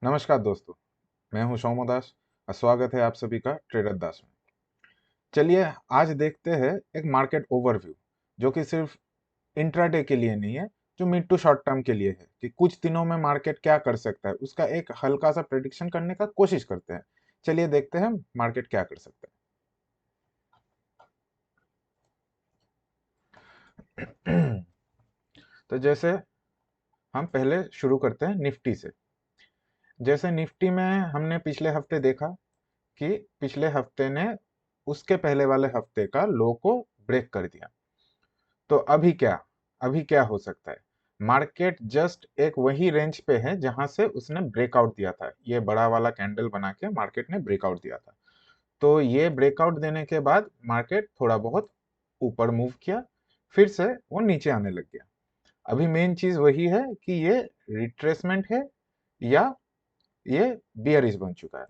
नमस्कार दोस्तों, मैं हूं सौम्य दास और स्वागत है आप सभी का ट्रेडर दास में। चलिए आज देखते हैं एक मार्केट ओवरव्यू जो कि सिर्फ इंट्राडे के लिए नहीं है, जो मिड टू शॉर्ट टर्म के लिए है कि कुछ दिनों में मार्केट क्या कर सकता है, उसका एक हल्का सा प्रेडिक्शन करने का कोशिश करते हैं। चलिए देखते हैं मार्केट क्या कर सकता है। तो जैसे हम पहले शुरू करते हैं निफ्टी से। जैसे निफ्टी में हमने पिछले हफ्ते देखा कि पिछले हफ्ते ने उसके पहले वाले हफ्ते का लो को ब्रेक कर दिया। तो अभी क्या हो सकता है? मार्केट जस्ट एक वही रेंज पे है जहां से उसने ब्रेकआउट दिया था। ये बड़ा वाला कैंडल बना के मार्केट ने ब्रेकआउट दिया था। तो ये ब्रेकआउट देने के बाद मार्केट थोड़ा बहुत ऊपर मूव किया, फिर से वो नीचे आने लग गया। अभी मेन चीज वही है कि ये रिट्रेसमेंट है या ये बियरिश बन चुका है।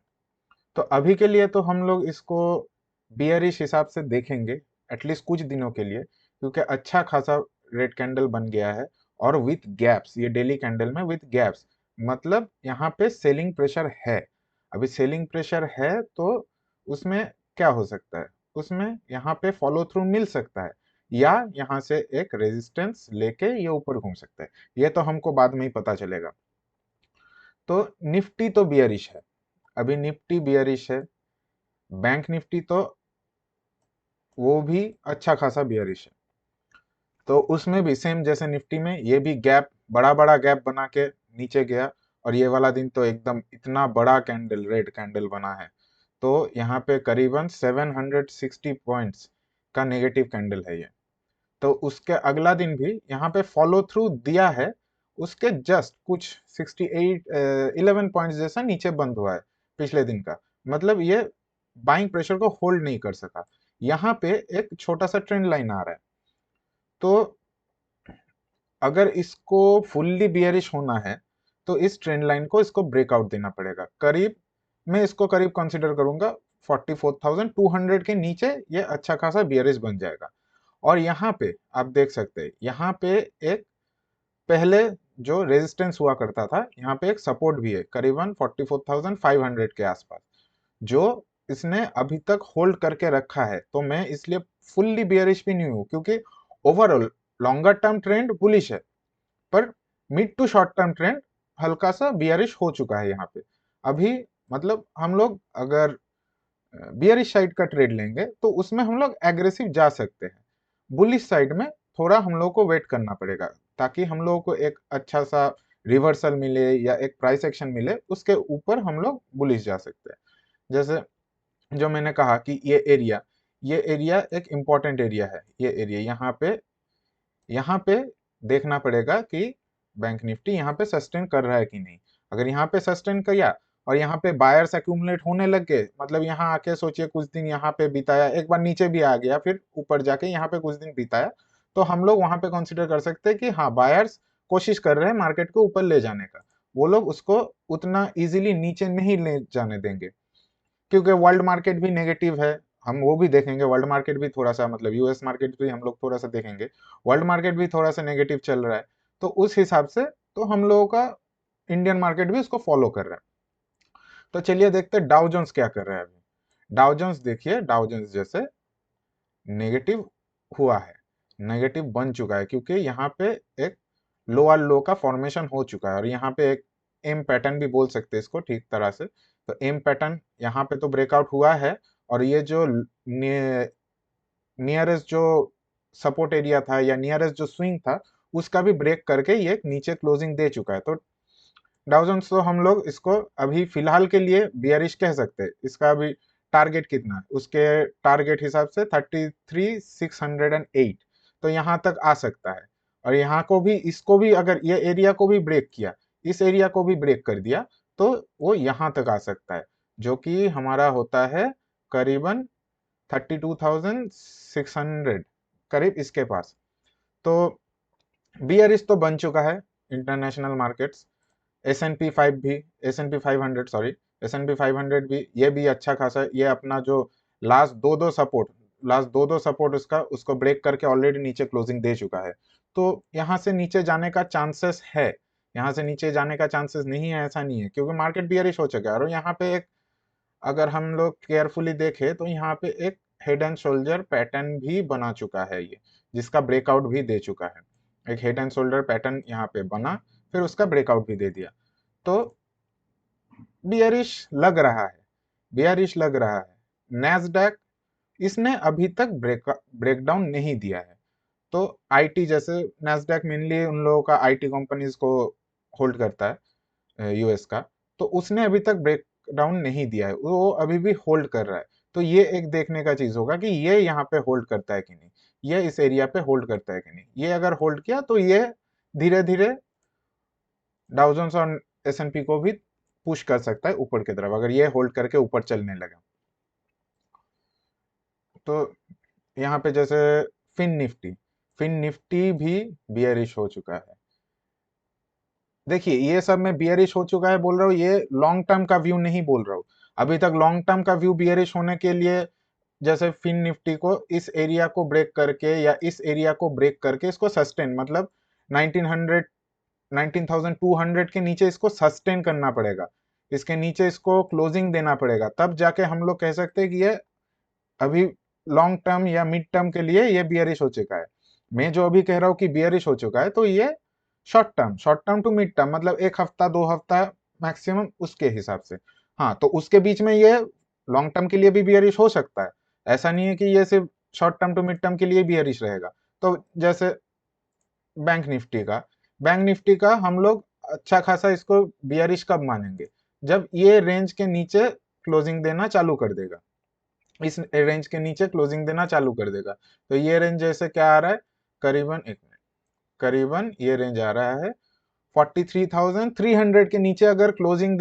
तो अभी के लिए तो हम लोग इसको बियरिश हिसाब से देखेंगे, एटलीस्ट कुछ दिनों के लिए, क्योंकि अच्छा खासा रेड कैंडल बन गया है और विथ गैप्स, ये डेली कैंडल में विथ गैप्स, मतलब यहाँ पे सेलिंग प्रेशर है। अभी सेलिंग प्रेशर है तो उसमें क्या हो सकता है? उसमें यहाँ पे फॉलो थ्रू मिल सकता है या यहाँ से एक रेजिस्टेंस लेके ये ऊपर घूम सकता है। ये तो हमको बाद में ही पता चलेगा। तो निफ्टी तो बियरिश है, अभी निफ्टी बियरिश है। बैंक निफ्टी तो वो भी अच्छा खासा बियरिश है। तो उसमें भी सेम जैसे निफ्टी में ये भी गैप, बड़ा बड़ा गैप बना के नीचे गया। और ये वाला दिन तो एकदम इतना बड़ा कैंडल, रेड कैंडल बना है। तो यहाँ पे करीबन 760 पॉइंट्स का नेगेटिव कैंडल है ये। तो उसके अगला दिन भी यहाँ पे फॉलो थ्रू दिया है, उसके जस्ट कुछ 68 11 पॉइंट्स जैसा नीचे बंद हुआ है पिछले दिन का। मतलब ये बाइंग प्रेशर को होल्ड नहीं कर सका। यहाँ पे एक छोटा सा ट्रेंड लाइन आ रहा है। तो अगर इसको फुल्ली बियरिश होना है तो इस ट्रेंड लाइन को इसको ब्रेकआउट देना पड़ेगा। करीब, मैं इसको करीब कंसीडर करूंगा 44,200 के नीचे ये अच्छा खासा बियरिश बन जाएगा। और यहाँ पे आप देख सकते हैं, यहाँ पे एक पहले जो रेजिस्टेंस हुआ करता था, यहाँ पे एक सपोर्ट भी है करीबन 44,500 के आसपास, जो इसने अभी तक होल्ड करके रखा है। तो मैं इसलिए फुल्ली बियरिश भी नहीं हूं, क्योंकि overall longer term trend bullish है, पर mid to short term trend हल्का सा बियरिश हो चुका है यहाँ पे। अभी मतलब हम लोग अगर बियरिश साइड का ट्रेड लेंगे तो उसमें हम लोग एग्रेसिव जा सकते हैं। बुलिश साइड में थोड़ा हम लोग को वेट करना पड़ेगा, ताकि हम लोगों को एक अच्छा सा रिवर्सल मिले या एक प्राइस एक्शन मिले, उसके ऊपर हम लोग बुलिश जा सकते हैं। जैसे जो मैंने कहा कि ये एरिया एक इम्पॉर्टेंट एरिया है। ये एरिया यहाँ पे देखना पड़ेगा कि बैंक निफ्टी यहाँ पे सस्टेन कर रहा है कि नहीं। अगर यहाँ पे सस्टेन किया और यहाँ पे बायर्स एक्यूमुलेट होने लग गए, मतलब यहाँ आके सोचिए कुछ दिन यहाँ पे बिताया, एक बार नीचे भी आ गया, फिर ऊपर जाके यहाँ पे कुछ दिन बिताया, तो हम लोग वहां पे कंसिडर कर सकते हैं कि हाँ, बायर्स कोशिश कर रहे हैं मार्केट को ऊपर ले जाने का। वो लोग उसको उतना इजीली नीचे नहीं ले जाने देंगे, क्योंकि वर्ल्ड मार्केट भी नेगेटिव है। हम वो भी देखेंगे, वर्ल्ड मार्केट भी थोड़ा सा, मतलब यूएस मार्केट भी हम लोग थोड़ा सा देखेंगे, वर्ल्ड मार्केट भी थोड़ा सा नेगेटिव चल रहा है। तो उस हिसाब से तो हम लोगों का इंडियन मार्केट भी उसको फॉलो कर रहा है। तो चलिए देखते हैं डाउ जोन्स क्या कर रहा है अभी। डाउ जोन्स देखिए, डाउ जोन्स जैसे नेगेटिव हुआ है, नेगेटिव बन चुका है, क्योंकि यहाँ पे एक लोअर लो का फॉर्मेशन हो चुका है। और यहाँ पे एक एम पैटर्न भी बोल सकते हैं इसको ठीक तरह से। तो एम पैटर्न यहाँ पे तो ब्रेकआउट हुआ है, और ये जो नियरेस्ट जो सपोर्ट एरिया था या नियरेस्ट जो स्विंग था, उसका भी ब्रेक करके ये नीचे क्लोजिंग दे चुका है। तो डाउ जोन्स तो हम लोग इसको अभी फिलहाल के लिए बियरिश कह सकते हैं। इसका अभी टारगेट कितना है? उसके टारगेट हिसाब से 33,608, तो यहाँ तक आ सकता है। और यहाँ को भी, इसको भी अगर ये एरिया को भी ब्रेक किया, इस एरिया को भी ब्रेक कर दिया, तो वो यहाँ तक आ सकता है, जो कि हमारा होता है करीबन 32,600, करीब इसके पास। तो बियरिश तो बन चुका है international markets. S and P five भी, S and P 500, sorry, S and P 500 भी, ये भी अच्छा खासा, ये अपना जो लास्ट दो दो सपोर्ट उसका, उसको ब्रेक करके ऑलरेडी नीचे क्लोजिंग दे चुका है। तो यहाँ से नीचे जाने का चांसेस है यहाँ से नीचे जाने का चांसेस नहीं है, ऐसा नहीं है, क्योंकि मार्केट बियरिश हो चुका है। और यहाँ पे एक, अगर हम लोग केयरफुली देखें तो यहाँ पे एक हेड एंड शोल्डर पैटर्न भी बना चुका है ये, जिसका ब्रेकआउट भी दे चुका है। एक हेड एंड शोल्डर पैटर्न यहाँ पे बना, फिर उसका ब्रेकआउट भी दे दिया, तो बियरिश लग रहा है, बियरिश लग रहा है। नैस्डैक, इसने अभी तक ब्रेकडाउन नहीं दिया है। तो आईटी, जैसे नैस्डैक मेनली उन लोगों का आईटी कंपनीज को होल्ड करता है यूएस का, तो उसने अभी तक ब्रेक डाउन नहीं दिया है, वो अभी भी होल्ड कर रहा है। तो ये एक देखने का चीज होगा कि ये यहाँ पे होल्ड करता है कि नहीं, ये इस एरिया पे होल्ड करता है कि नहीं। ये अगर होल्ड किया तो ये धीरे धीरे डाउ जोन्स और एसएनपी को भी पुश कर सकता है ऊपर की तरफ, अगर ये होल्ड करके ऊपर चलने लगा। तो यहाँ पे जैसे फिन निफ्टी, फिन निफ्टी भी बियरिश हो चुका है। देखिए ये सब में बियरिश हो चुका है बोल रहा हूँ, ये लॉन्ग टर्म का व्यू नहीं बोल रहा हूँ। अभी तक लॉन्ग टर्म का व्यू बियरिश होने के लिए, जैसे फिन निफ्टी को इस एरिया को ब्रेक करके या इस एरिया को ब्रेक करके इसको सस्टेन, मतलब 1900 19,200 के नीचे इसको सस्टेन करना पड़ेगा, इसके नीचे इसको क्लोजिंग देना पड़ेगा, तब जाके हम लोग कह सकते हैं कि ये अभी लॉन्ग टर्म या मिड टर्म के लिए ये बियरिश हो चुका है। मैं जो अभी कह रहा हूँ कि बियरिश हो चुका है, तो ये short term to mid term, मतलब 1 हफ्ता 2 हफ्ता मैक्सिमम, उसके हिसाब से। हाँ, तो उसके बीच में ये लॉन्ग टर्म के लिए भी बियरिश हो सकता है, ऐसा नहीं है कि ये सिर्फ short term to mid term के लिए बियरिश रहेगा। तो जैसे बैंक निफ्टी का हम लोग अच्छा खासा इसको बियरिश कब मानेंगे, जब ये रेंज के नीचे क्लोजिंग देना चालू कर देगा, इस रेंज के नीचे क्लोजिंग देना चालू कर देगा। तो ये रेंज जैसे क्या आ रहा है, करीबन एक मिनट, करीबन ये रेंज आ रहा है 43,300 के नीचे, अगर क्लोजिंग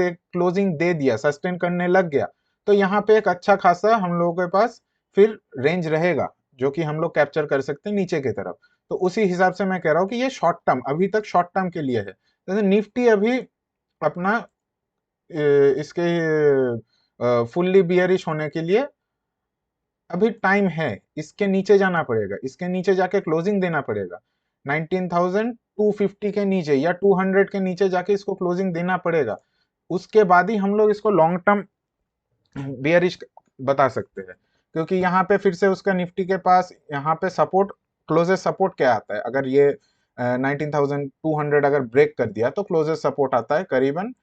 दे दिया, सस्टेन करने लग गया, तो यहाँ पे एक अच्छा खासा हम लोगों के पास फिर रेंज रहेगा, जो कि हम लोग कैप्चर कर सकते हैं नीचे की तरफ। तो उसी हिसाब से मैं कह रहा हूँ कि ये शॉर्ट टर्म, अभी तक शॉर्ट टर्म के लिए है। जैसे निफ्टी अभी अपना इसके फुल्ली बियरिश होने के लिए अभी टाइम है, इसके नीचे जाना पड़ेगा, इसके नीचे जाके क्लोजिंग देना पड़ेगा, 19,250 के नीचे या 200 के नीचे जाके इसको क्लोजिंग देना पड़ेगा। उसके बाद ही हम लोग इसको लॉन्ग टर्म बियरिश बता सकते हैं, क्योंकि यहाँ पे फिर से उसका निफ्टी के पास यहाँ पे सपोर्ट, क्लोजेस्ट सपोर्ट क्या आता है, अगर ये 19,200 अगर ब्रेक कर दिया तो क्लोजेस्ट सपोर्ट आता है करीबन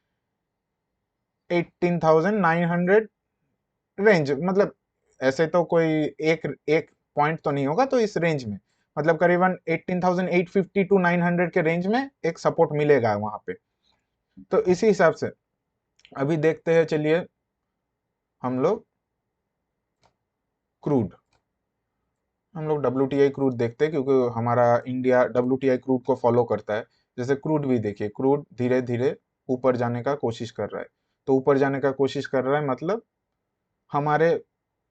18,900 रेंज, मतलब ऐसे तो कोई एक एक पॉइंट तो नहीं होगा, तो इस रेंज में मतलब करीबन 18,850 टू 900 के रेंज में एक सपोर्ट मिलेगा वहां पे। तो इसी हिसाब से अभी देखते हैं, चलिए हम लोग क्रूड, हम लोग WTI क्रूड देखते हैं, क्योंकि हमारा इंडिया WTI क्रूड को फॉलो करता है। जैसे क्रूड भी देखिए, क्रूड धीरे धीरे ऊपर जाने का कोशिश कर रहा है। तो ऊपर जाने का कोशिश कर रहा है मतलब हमारे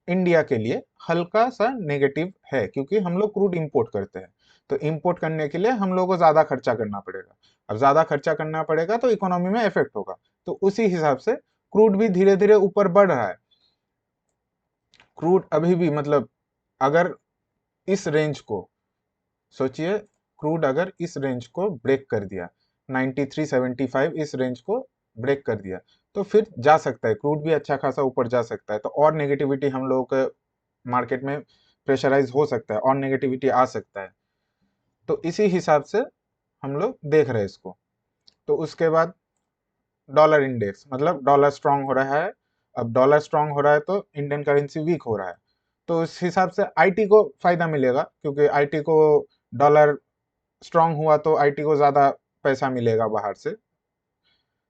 इंडिया के लिए हल्का सा नेगेटिव है, क्योंकि हम लोग क्रूड इंपोर्ट करते हैं। तो इंपोर्ट करने के लिए हम लोगों को ज्यादा खर्चा करना पड़ेगा, अब ज्यादा खर्चा करना पड़ेगा तो इकोनॉमी में इफेक्ट होगा। तो उसी हिसाब से क्रूड भी धीरे धीरे ऊपर बढ़ रहा है। क्रूड अभी भी मतलब अगर इस रेंज को सोचिए, क्रूड अगर इस रेंज को ब्रेक कर दिया, 93.75 इस रेंज को ब्रेक कर दिया, तो फिर जा सकता है, क्रूड भी अच्छा खासा ऊपर जा सकता है। तो और नेगेटिविटी हम लोगों के मार्केट में प्रेशराइज हो सकता है, और नेगेटिविटी आ सकता है। तो इसी हिसाब से हम लोग देख रहे हैं इसको। तो उसके बाद डॉलर इंडेक्स, मतलब डॉलर स्ट्रांग हो रहा है। अब डॉलर स्ट्रांग हो रहा है तो इंडियन करेंसी वीक हो रहा है, तो उस हिसाब से आईटी को फायदा मिलेगा, क्योंकि आईटी को डॉलर स्ट्रांग हुआ तो आईटी को ज्यादा पैसा मिलेगा बाहर से,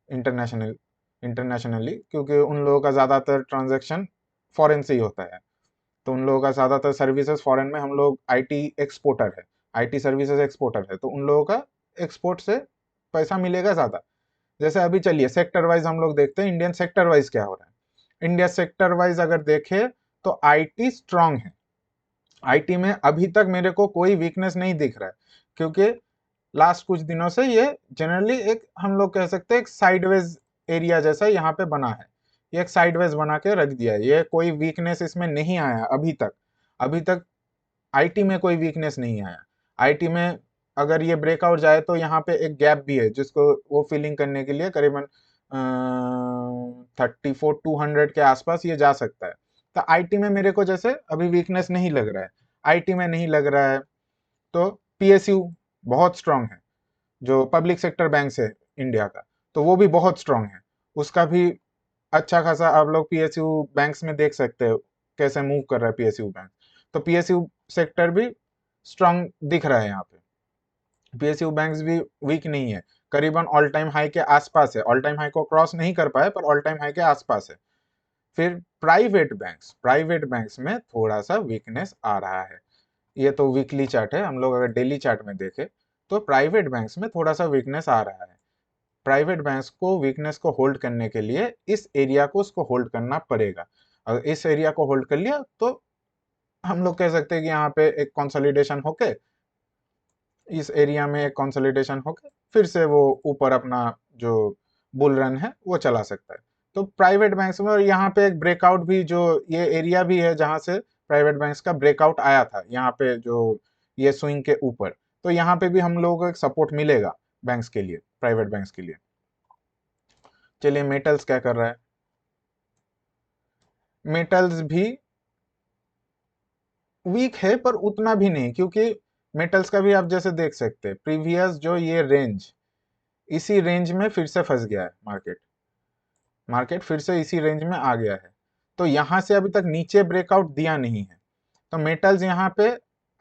इंटरनेशनल इंटरनेशनली, क्योंकि उन लोगों का ज्यादातर ट्रांजैक्शन फॉरेन से ही होता है। तो उन लोगों का ज्यादातर सर्विसेज फॉरेन में, हम लोग आईटी एक्सपोर्टर है, आईटी सर्विसेज एक्सपोर्टर है, तो उन लोगों का एक्सपोर्ट से पैसा मिलेगा ज्यादा। जैसे अभी चलिए सेक्टर वाइज हम लोग देखते हैं, इंडियन सेक्टर वाइज क्या हो रहा है। इंडिया सेक्टर वाइज अगर देखें तो आईटी स्ट्रांग है, आईटी में अभी तक मेरे को कोई वीकनेस नहीं दिख रहा है, क्योंकि लास्ट कुछ दिनों से ये जनरली एक हम लोग कह सकते हैं एक साइडवेज एरिया जैसा यहाँ पे बना है, ये एक साइडवेज बना के रख दिया है, ये कोई वीकनेस इसमें नहीं आया अभी तक। अभी तक आईटी में कोई वीकनेस नहीं आया। आईटी में अगर ये ब्रेकआउट जाए तो यहाँ पे एक गैप भी है जिसको वो फिलिंग करने के लिए करीबन 34,200 के आसपास ये जा सकता है। तो आईटी में मेरे को जैसे अभी वीकनेस नहीं लग रहा है, आईटी में नहीं लग रहा है। तो पीएसयू बहुत स्ट्रांग है, जो पब्लिक सेक्टर बैंक है इंडिया का, तो वो भी बहुत स्ट्रांग है, उसका भी अच्छा खासा आप लोग पीएसयू बैंक्स में देख सकते हो कैसे मूव कर रहा है पीएसयू बैंक। तो पीएसयू सेक्टर भी स्ट्रांग दिख रहा है यहाँ पे, पीएसयू बैंक्स भी वीक नहीं है, करीबन ऑल टाइम हाई के आसपास है, ऑल टाइम हाई को क्रॉस नहीं कर पाए पर ऑल टाइम हाई के आसपास है। फिर प्राइवेट बैंक्स में थोड़ा सा वीकनेस आ रहा है, ये तो वीकली चार्ट है, हम लोग अगर डेली चार्ट में देखें तो प्राइवेट बैंक्स में थोड़ा सा वीकनेस आ रहा है। प्राइवेट बैंक्स को वीकनेस को होल्ड करने के लिए इस एरिया को उसको होल्ड करना पड़ेगा। अगर इस एरिया को होल्ड कर लिया तो हम लोग कह सकते हैं कि यहाँ पे एक कंसोलिडेशन होके, इस एरिया में एक कंसोलिडेशन होके फिर से वो ऊपर अपना जो बुल रन है वो चला सकता है। तो प्राइवेट बैंक्स में, और यहाँ पे एक ब्रेकआउट भी, जो ये एरिया भी है जहां से प्राइवेट बैंक्स का ब्रेकआउट आया था, यहाँ पे जो ये स्विंग के ऊपर, तो यहाँ पे भी हम लोगों को एक सपोर्ट मिलेगा बैंक्स के लिए, प्राइवेट बैंक्स के लिए। चलिए मेटल्स क्या कर रहा है, मेटल्स भी वीक है पर उतना भी नहीं, क्योंकि मेटल्स का भी आप जैसे देख सकते हैं प्रीवियस जो ये रेंज, इसी रेंज में फिर से फंस गया है मार्केट, मार्केट फिर से इसी रेंज में आ गया है। तो यहां से अभी तक नीचे ब्रेकआउट दिया नहीं है, तो मेटल्स यहाँ पे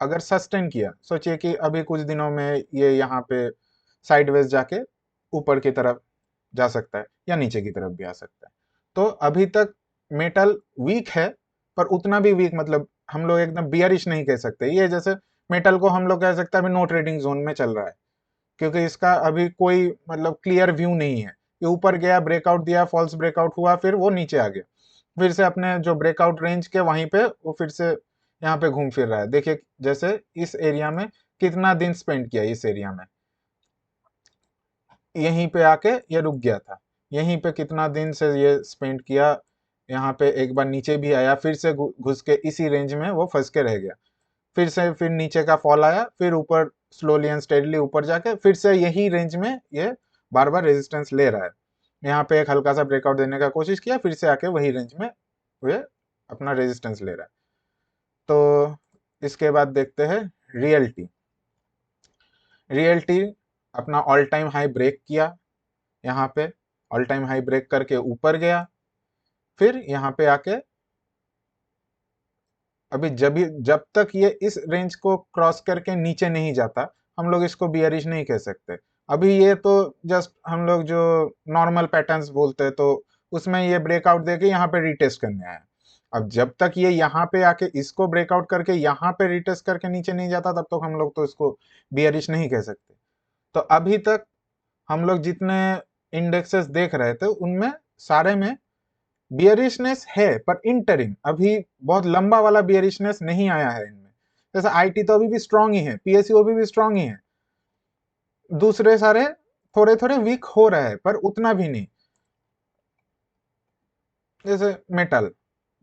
अगर सस्टेन किया, सोचिए कि अभी कुछ दिनों में ये यहाँ पे साइडवेज जाके ऊपर की तरफ जा सकता है या नीचे की तरफ भी आ सकता है। तो अभी तक मेटल वीक है, पर उतना भी वीक मतलब हम लोग एकदम बियरिश नहीं कह सकते, ये जैसे मेटल को हम लोग कह सकते हैं अभी नो ट्रेडिंग जोन में चल रहा है, क्योंकि इसका अभी कोई मतलब क्लियर व्यू नहीं है। ये ऊपर गया, ब्रेकआउट दिया, फॉल्स ब्रेकआउट हुआ, फिर वो नीचे आ गया, फिर से अपने जो ब्रेकआउट रेंज के वहीं पे वो फिर से यहाँ पे घूम फिर रहा है। देखिए जैसे इस एरिया में कितना दिन स्पेंड किया, इस एरिया में यहीं पे आके ये रुक गया था, यहीं पे कितना दिन से ये स्पेंड किया, यहाँ पे एक बार नीचे भी आया, फिर से घुस के इसी रेंज में वो फंस के रह गया, फिर से फिर नीचे का फॉल आया, फिर ऊपर स्लोली एंड स्टेडली ऊपर जाके फिर से यही रेंज में ये बार बार रेजिस्टेंस ले रहा है। यहाँ पे एक हल्का सा ब्रेकआउट देने का कोशिश किया, फिर से आके वही रेंज में ये अपना रेजिस्टेंस ले रहा है। तो इसके बाद देखते हैं रियल्टी, रियल्टी अपना ऑल टाइम हाई ब्रेक किया, यहाँ पे ऑल टाइम हाई ब्रेक करके ऊपर गया, फिर यहाँ पे आके अभी जब तक ये इस रेंज को क्रॉस करके नीचे नहीं जाता, हम लोग इसको बियरिश नहीं कह सकते। अभी ये तो जस्ट हम लोग जो नॉर्मल पैटर्न्स बोलते हैं, तो उसमें ये ब्रेकआउट देके यहाँ पे रिटेस्ट करने आया। अब जब तक ये यहाँ पे आके इसको ब्रेकआउट करके यहाँ पे रिटेस्ट करके नीचे नहीं जाता, तब तक हम लोग तो इसको बियरिश नहीं कह सकते। तो अभी तक हम लोग जितने इंडेक्सेस देख रहे थे उनमें सारे में बियरिशनेस है, पर इंटरिम अभी बहुत लंबा वाला बियरिशनेस नहीं आया है इनमें। जैसे आईटी तो अभी भी स्ट्रांग ही है, पीएसयू अभी भी स्ट्रांग ही है, दूसरे सारे थोड़े थोड़े वीक हो रहे हैं पर उतना भी नहीं। जैसे मेटल,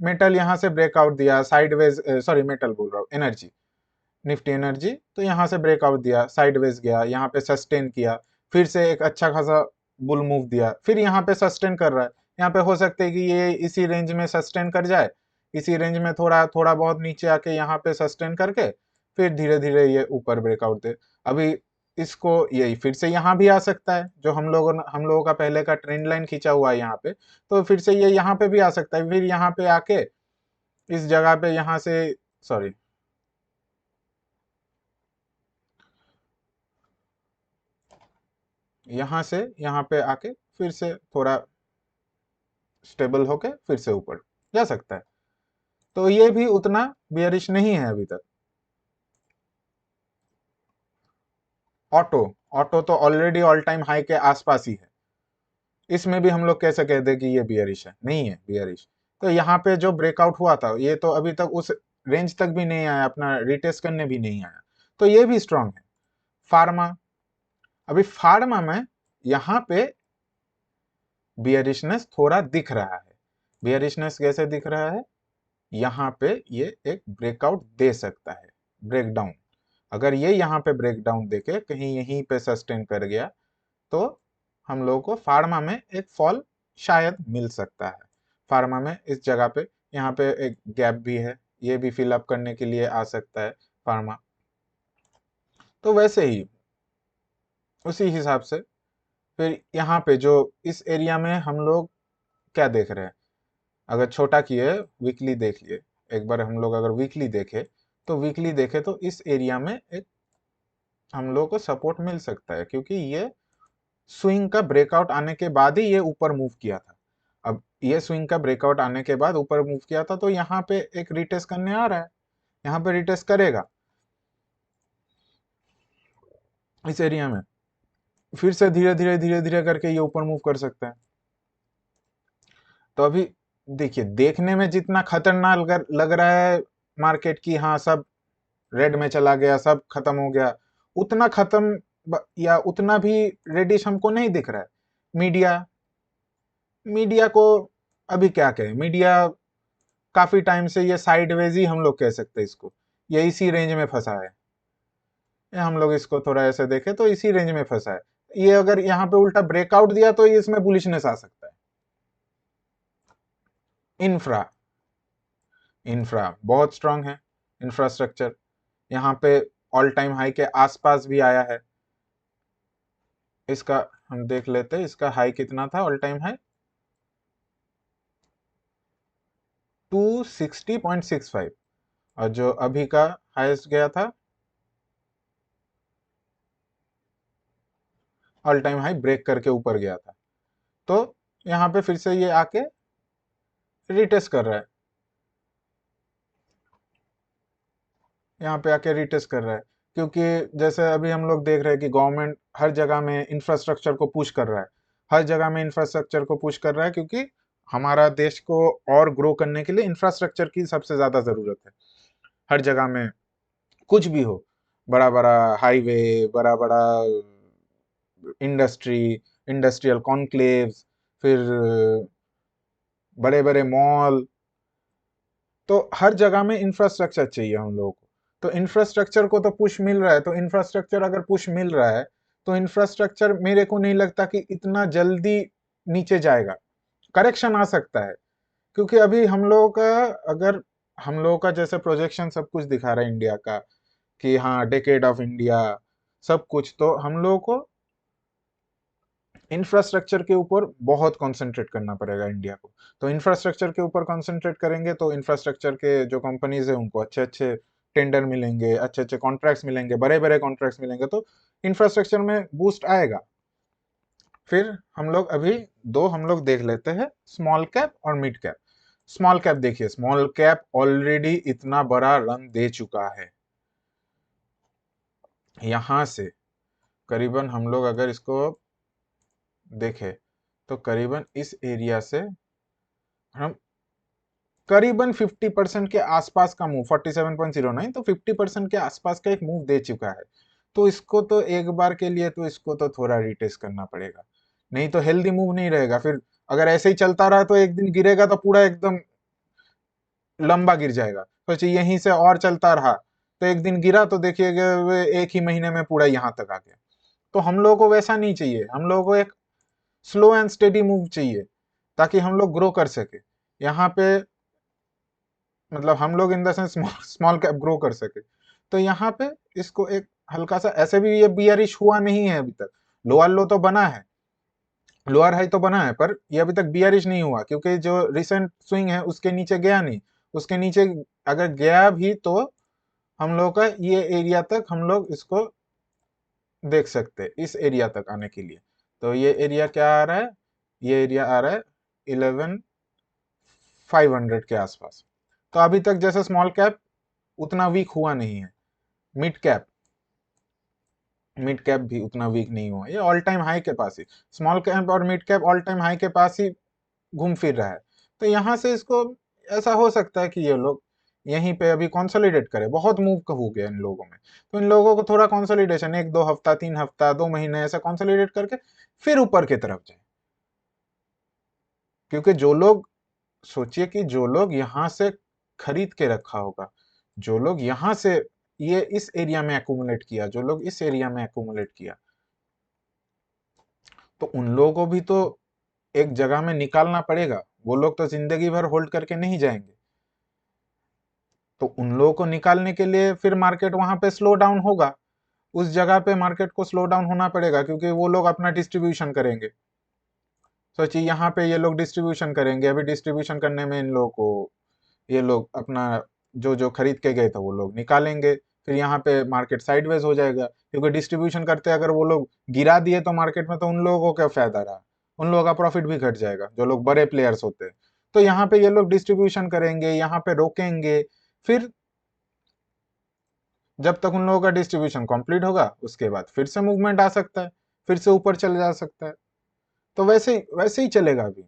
मेटल यहाँ से ब्रेकआउट दिया साइडवेज, सॉरी मेटल बोल रहा हूँ, एनर्जी, निफ्टी एनर्जी, तो यहाँ से ब्रेकआउट दिया, साइडवेज गया, यहाँ पे सस्टेन किया, फिर से एक अच्छा खासा बुल मूव दिया, फिर यहाँ पे सस्टेन कर रहा है। यहाँ पे हो सकता है कि ये इसी रेंज में सस्टेन कर जाए, इसी रेंज में थोड़ा थोड़ा बहुत नीचे आके यहाँ पे सस्टेन करके फिर धीरे धीरे ये ऊपर ब्रेकआउट दे। अभी इसको यही फिर से यहाँ भी आ सकता है, जो हम लोगों का पहले का ट्रेंड लाइन खींचा हुआ है यहाँ पे, तो फिर से ये यहाँ पे भी आ सकता है, फिर यहाँ पे आके इस जगह पे यहाँ से, सॉरी, यहाँ से यहाँ पे आके फिर से थोड़ा स्टेबल होके फिर से ऊपर जा सकता है। तो ये भी उतना बियरिश नहीं है अभी तक। ऑटो, ऑटो तो ऑलरेडी ऑल टाइम हाई के आसपास ही है, इसमें भी हम लोग कैसे कह दे कि ये बियरिश है, नहीं है बियरिश। तो यहाँ पे जो ब्रेकआउट हुआ था ये तो अभी तक उस रेंज तक भी नहीं आया, अपना रिटेस्ट करने भी नहीं आया, तो ये भी स्ट्रांग है। फार्मा, अभी फार्मा में यहाँ पे बियरिशनेस थोड़ा दिख रहा है, बियरिशनेस कैसे दिख रहा है, यहाँ पे ये एक ब्रेकआउट दे सकता है, ब्रेकडाउन, अगर ये यहाँ पे ब्रेकडाउन देके कहीं यहीं पे सस्टेन कर गया तो हम लोगों को फार्मा में एक फॉल शायद मिल सकता है। फार्मा में इस जगह पे यहाँ पे एक गैप भी है, ये भी फिल अप करने के लिए आ सकता है फार्मा। तो वैसे ही उसी हिसाब से फिर यहाँ पे जो इस एरिया में हम लोग क्या देख रहे हैं, अगर छोटा किए वीकली देख लिए, एक बार हम लोग अगर वीकली देखे तो वीकली देखे तो इस एरिया में एक हम लोग को सपोर्ट मिल सकता है, क्योंकि ये स्विंग का ब्रेकआउट आने के बाद ही ये ऊपर मूव किया था। अब ये स्विंग का ब्रेकआउट आने के बाद ऊपर मूव किया था, तो यहाँ पे एक रिटेस्ट करने आ रहा है, यहाँ पे रिटेस्ट करेगा इस एरिया में, फिर से धीरे धीरे करके ये ऊपर मूव कर सकता है। तो अभी देखिए, देखने में जितना खतरनाक लग रहा है मार्केट की, हाँ सब रेड में चला गया, सब खत्म हो गया, उतना खत्म या उतना भी रेडिश हमको नहीं दिख रहा है। मीडिया मीडिया को अभी क्या कहें, मीडिया काफी टाइम से ये साइडवेज ही हम लोग कह सकते हैं इसको, ये इसी रेंज में फंसा है। ये हम लोग इसको थोड़ा ऐसे देखें तो इसी रेंज में फंसा है। ये अगर यहाँ पे उल्टा ब्रेकआउट दिया तो ये इसमें बुलिशनेस आ सकता है। इंफ्रा इंफ्रा बहुत स्ट्रांग है, इंफ्रास्ट्रक्चर यहाँ पे ऑल टाइम हाई के आसपास भी आया है। इसका हम देख लेते हैं, इसका हाई कितना था, ऑल टाइम हाई 260.65, और जो अभी का हाईएस्ट गया था ऑल टाइम हाई ब्रेक करके ऊपर गया था। तो यहाँ पे फिर से ये आके रिटेस्ट कर रहा है, यहाँ पे आके रिटेस्ट कर रहा है, क्योंकि जैसे अभी हम लोग देख रहे हैं कि गवर्नमेंट हर जगह में इंफ्रास्ट्रक्चर को पुश कर रहा है, हर जगह में इंफ्रास्ट्रक्चर को पुश कर रहा है, क्योंकि हमारा देश को और ग्रो करने के लिए इंफ्रास्ट्रक्चर की सबसे ज्यादा जरूरत है। हर जगह में कुछ भी हो, बड़ा बड़ा हाईवे, बड़ा बड़ा इंडस्ट्री, इंडस्ट्रियल कॉन्क्लेव्स, फिर बड़े बड़े मॉल, तो हर जगह में इंफ्रास्ट्रक्चर चाहिए हम लोगों को। तो इंफ्रास्ट्रक्चर को तो पुश मिल रहा है, तो इंफ्रास्ट्रक्चर अगर पुश मिल रहा है तो इंफ्रास्ट्रक्चर मेरे को नहीं लगता कि इतना जल्दी नीचे जाएगा, करेक्शन आ सकता है। क्योंकि अभी हम लोगों का, अगर हम लोगों का जैसे प्रोजेक्शन सब कुछ दिखा रहा है इंडिया का कि हाँ डेकेड ऑफ इंडिया सब कुछ, तो हम लोगों को इंफ्रास्ट्रक्चर के ऊपर बहुत कंसंट्रेट करना पड़ेगा इंडिया को। तो इंफ्रास्ट्रक्चर के ऊपर कंसंट्रेट करेंगे तो इंफ्रास्ट्रक्चर के जो कंपनीज है उनको अच्छे अच्छे टेंडर मिलेंगे, अच्छे अच्छे कॉन्ट्रैक्ट्स मिलेंगे, बड़े बड़े कॉन्ट्रैक्ट्स मिलेंगे, तो इंफ्रास्ट्रक्चर में बूस्ट आएगा। फिर हम लोग अभी दो हम लोग देख लेते हैं, स्मॉल कैप और मिड कैप। स्मॉल कैप देखिए, स्मॉल कैप ऑलरेडी इतना बड़ा रन दे चुका है, यहां से करीबन हम लोग अगर इसको देखें तो करीबन इस एरिया से हम करीबन 50% के आसपास का मूव, 47.09, तो 50% के आसपास का एक मूव दे चुका है। तो इसको तो एक बार के लिए तो इसको तो थोड़ा रिटेस्ट करना पड़ेगा, नहीं तो हेल्दी मूव नहीं रहेगा। फिर अगर ऐसे ही चलता रहा तो एक दिन गिरेगा तो पूरा एकदम लंबा गिर जाएगा। सोचिए यहीं से और चलता रहा तो एक दिन गिरा तो देखिएगा एक ही महीने में पूरा यहाँ तक आ गया। तो हम लोगों को वैसा नहीं चाहिए, हम लोगों को एक स्लो एंड स्टेडी मूव चाहिए, ताकि हम लोग ग्रो कर सके यहाँ पे, मतलब हम लोग in the sense small cap grow कर सके। तो यहाँ पे इसको एक हल्का सा, ऐसे भी ये बियरिश हुआ नहीं है अभी तक, लोअर लो तो बना है, लोअर हाई तो बना है, पर ये अभी तक बियरिश नहीं हुआ, क्योंकि जो रिसेंट स्विंग है उसके नीचे गया नहीं। उसके नीचे अगर गया भी तो हम लोग का ये एरिया तक हम लोग इसको देख सकते हैं, इस एरिया तक आने के लिए। तो ये एरिया क्या आ रहा है, ये एरिया आ रहा है 11,500 के आसपास। तो अभी तक जैसे स्मॉल कैप उतना वीक हुआ नहीं है, मिड कैप मिड कैप भी उतना वीक नहीं हुआ, ये ऑल टाइम हाई के पास ही, स्मॉल कैप और mid cap all time high के पास ही घूम फिर रहा है। तो यहाँ से इसको ऐसा हो सकता है कि ये लोग यहीं पे अभी कंसोलिडेट करे, बहुत मूव हो गया इन लोगों में, तो इन लोगों को थोड़ा कंसोलिडेशन, एक दो हफ्ता, 3 हफ्ता, 2 महीने ऐसा कंसोलिडेट करके फिर ऊपर की तरफ जाए। क्योंकि जो लोग, सोचिए कि जो लोग यहाँ से खरीद के रखा होगा, जो लोग यहाँ से ये इस एरिया में एक्यूमुलेट किया, जो लोग इस एरिया में एक्यूमुलेट किया, तो उन लोगों को भी तो एक जगह में निकालना पड़ेगा। वो लोग तो जिंदगी भर होल्ड करके नहीं जाएंगे। तो उन लोगों को निकालने के लिए फिर मार्केट वहां पे स्लो डाउन होगा, उस जगह पे मार्केट को स्लो डाउन होना पड़ेगा, क्योंकि वो लोग अपना डिस्ट्रीब्यूशन करेंगे। सोचिए यहाँ पे ये लोग डिस्ट्रीब्यूशन करेंगे, अभी डिस्ट्रीब्यूशन करने में इन लोगों को, ये लोग अपना जो जो खरीद के गए थे वो लोग निकालेंगे, फिर यहाँ पे मार्केट साइडवेज हो जाएगा, क्योंकि डिस्ट्रीब्यूशन करते अगर वो लोग गिरा दिए तो मार्केट में, तो उन लोगों को क्या फायदा रहा, उन लोगों का प्रॉफिट भी घट जाएगा, जो लोग बड़े प्लेयर्स होते हैं। तो यहाँ पे ये लोग डिस्ट्रीब्यूशन करेंगे, यहाँ पे रोकेंगे, फिर जब तक उन लोगों का डिस्ट्रीब्यूशन कंप्लीट होगा उसके बाद फिर से मूवमेंट आ सकता है, फिर से ऊपर चले जा सकता है। तो वैसे ही चलेगा अभी।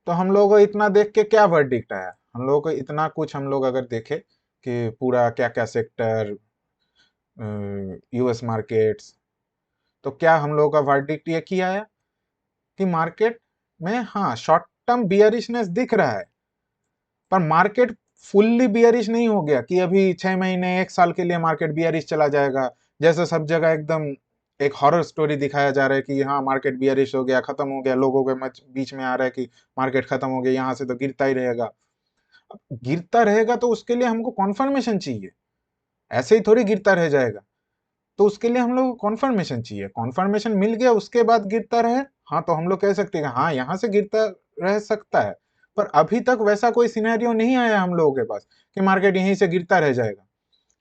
तो हम लोगों को इतना देख के क्या वर्डिक्ट आया, हम लोगों को इतना कुछ हम लोग अगर देखे कि पूरा क्या क्या सेक्टर, यूएस मार्केट्स, तो क्या हम लोगों का वर्डिक्ट ये किया है कि मार्केट में हाँ शॉर्ट टर्म बियरिशनेस दिख रहा है, पर मार्केट फुल्ली बियरिश नहीं हो गया कि अभी 6 महीने 1 साल के लिए मार्केट बियरिश चला जाएगा, जैसे सब जगह एकदम एक हॉरर स्टोरी दिखाया जा रहा है कि हाँ मार्केट बियरिश हो गया, खत्म हो गया, लोगों के बीच में आ रहा है कि मार्केट खत्म हो गया, यहाँ से तो गिरता ही रहेगा। गिरता रहेगा तो उसके लिए हमको कॉन्फर्मेशन चाहिए, ऐसे ही थोड़ी गिरता रह जाएगा। तो उसके लिए हम लोग को कॉन्फर्मेशन चाहिए, कॉन्फर्मेशन मिल गया उसके बाद गिरता रहे, हाँ तो हम लोग कह सकते हैं हाँ यहाँ से गिरता रह सकता है। पर अभी तक वैसा कोई सिनेरियो नहीं आया हम लोगों के पास कि मार्केट यहीं से गिरता रह जाएगा।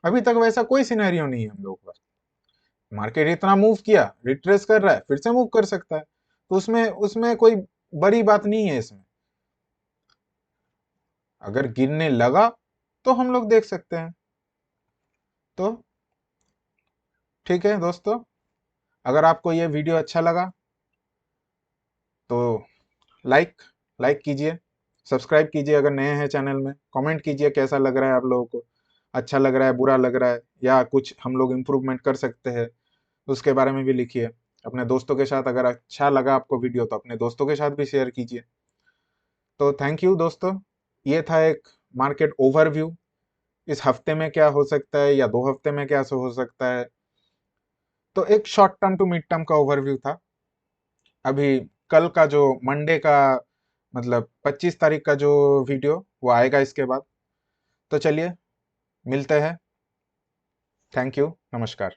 अभी तक वैसा कोई सिनेरियो नहीं है हम लोगों के पास। मार्केट इतना मूव किया, रिट्रेस कर रहा है, फिर से मूव कर सकता है, तो उसमें उसमें कोई बड़ी बात नहीं है इसमें। अगर गिरने लगा तो हम लोग देख सकते हैं। तो ठीक है दोस्तों, अगर आपको ये वीडियो अच्छा लगा तो लाइक लाइक कीजिए, सब्सक्राइब कीजिए अगर नए हैं चैनल में, कमेंट कीजिए कैसा लग रहा है आप लोगों को, अच्छा लग रहा है, बुरा लग रहा है, या कुछ हम लोग इम्प्रूवमेंट कर सकते हैं, उसके बारे में भी लिखिए। अपने दोस्तों के साथ, अगर अच्छा लगा आपको वीडियो तो अपने दोस्तों के साथ भी शेयर कीजिए। तो थैंक यू दोस्तों, ये था एक मार्केट ओवरव्यू, इस हफ्ते में क्या हो सकता है या 2 हफ्ते में क्या हो सकता है। तो एक short term to mid term का ओवरव्यू था। अभी कल का जो मंडे का, मतलब 25 तारीख का जो वीडियो वो आएगा इसके बाद। तो चलिए मिलते हैं। थैंक यू, नमस्कार।